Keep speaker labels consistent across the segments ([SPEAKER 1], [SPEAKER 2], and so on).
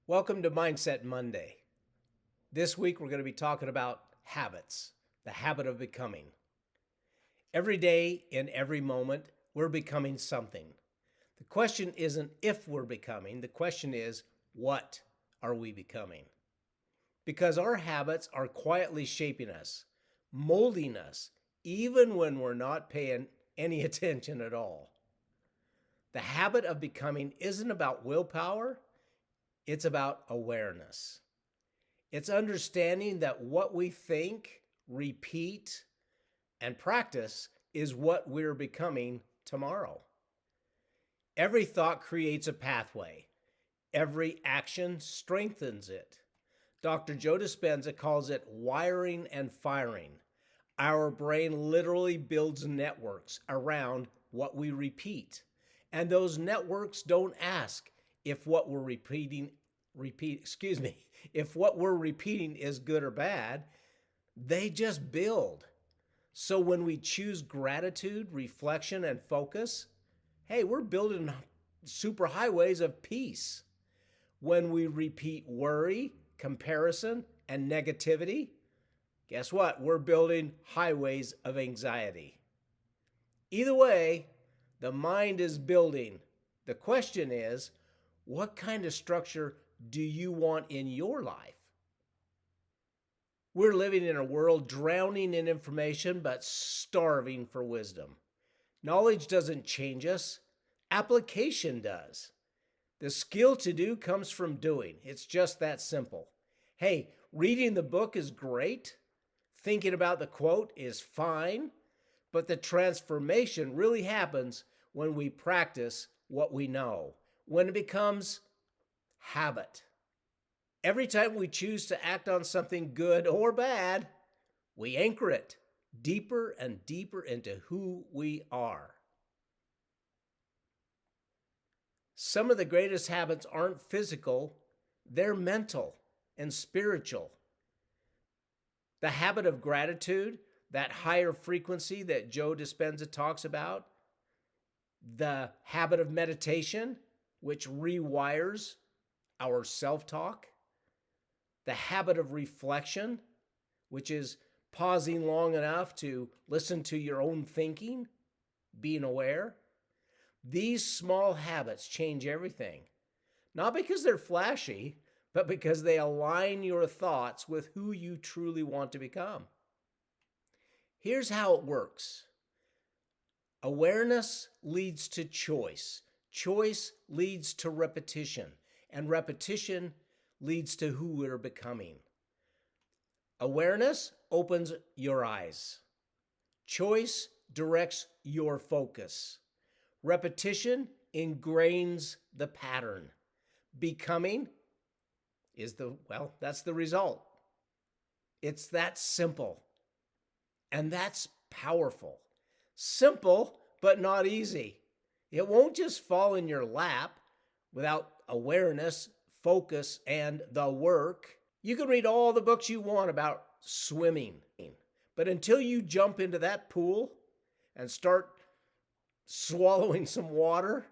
[SPEAKER 1] Welcome to Mindset Monday. This week we're going to be talking about habits, the habit of becoming. Every day, in every moment, we're becoming something. The question isn't if we're becoming, the question is what are we becoming? Because our habits are quietly shaping us, molding us, even when we're not paying any attention at all. The habit of becoming isn't about willpower, it's about awareness. It's understanding that what we think, repeat, and practice is what we're becoming tomorrow. Every thought creates a pathway. Every action strengthens it. Dr. Joe Dispenza calls it wiring and firing. Our brain literally builds networks around what we repeat. And those networks don't ask if what we're if what we're repeating is good or bad, they just build. So when we choose gratitude, reflection, and focus, hey, we're building superhighways of peace. When we repeat worry, comparison, and negativity, guess what? We're building highways of anxiety. Either way, the mind is building. The question is, what kind of structure do you want in your life? We're living in a world drowning in information but starving for wisdom. Knowledge doesn't change us, application does. The skill to do comes from doing. It's just that simple. Hey, reading the book is great. Thinking about the quote is fine. But the transformation really happens when we practice what we know, when it becomes habit. Every time we choose to act on something good or bad, we anchor it deeper and deeper into who we are. Some of the greatest habits aren't physical, they're mental and spiritual. The habit of gratitude, that higher frequency that Joe Dispenza talks about, the habit of meditation, which rewires our self-talk, the habit of reflection, which is pausing long enough to listen to your own thinking, being aware. These small habits change everything, not because they're flashy, but because they align your thoughts with who you truly want to become. Here's how it works. Awareness leads to choice. Choice leads to repetition, and repetition leads to who we're becoming. Awareness opens your eyes. Choice directs your focus. Repetition ingrains the pattern. Becoming is that's the result. It's that simple. And that's powerful. Simple, but not easy. It won't just fall in your lap without awareness, focus, and the work. You can read all the books you want about swimming, but until you jump into that pool and start swallowing some water,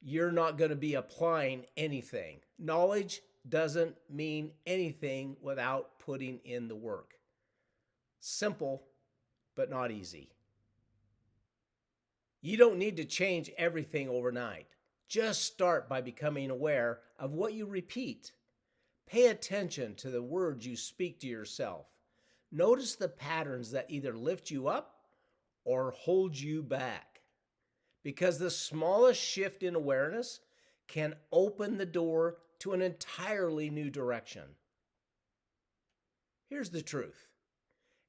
[SPEAKER 1] you're not going to be applying anything. Knowledge doesn't mean anything without putting in the work. Simple, but not easy. You don't need to change everything overnight. Just start by becoming aware of what you repeat. Pay attention to the words you speak to yourself. Notice the patterns that either lift you up or hold you back. Because the smallest shift in awareness can open the door to an entirely new direction. Here's the truth.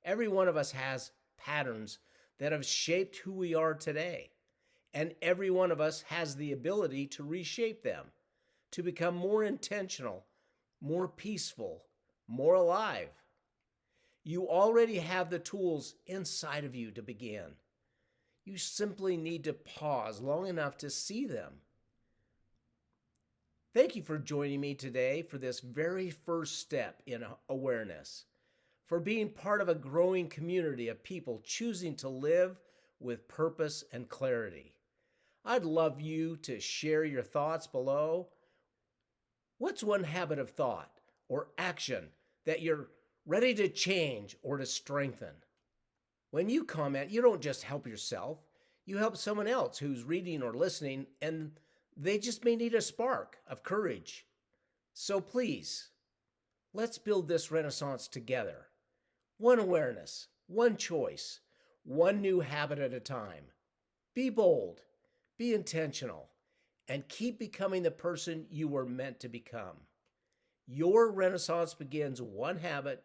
[SPEAKER 1] Every one of us has patterns that have shaped who we are today. And every one of us has the ability to reshape them, to become more intentional, more peaceful, more alive. You already have the tools inside of you to begin. You simply need to pause long enough to see them. Thank you for joining me today for this very first step in awareness, for being part of a growing community of people choosing to live with purpose and clarity. I'd love you to share your thoughts below What's one habit of thought or action that you're ready to change or to strengthen? When you comment, you don't just help yourself, you help someone else who's reading or listening, and they just may need a spark of courage. So please, let's build this renaissance together. One awareness, one choice, one new habit at a time. Be bold, be intentional, and keep becoming the person you were meant to become. Your renaissance begins one habit,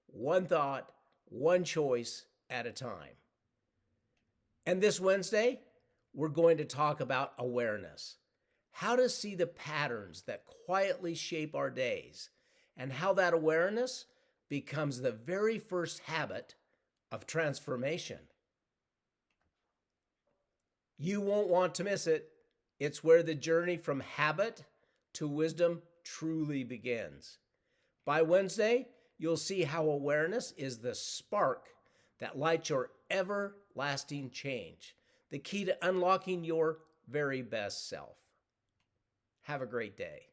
[SPEAKER 1] one thought, one choice at a time. And this Wednesday, we're going to talk about awareness, how to see the patterns that quietly shape our days, and how that awareness becomes the very first habit of transformation. You won't want to miss it. It's where the journey from habit to wisdom truly begins. By Wednesday, you'll see how awareness is the spark that lights your everlasting change, the key to unlocking your very best self. Have a great day.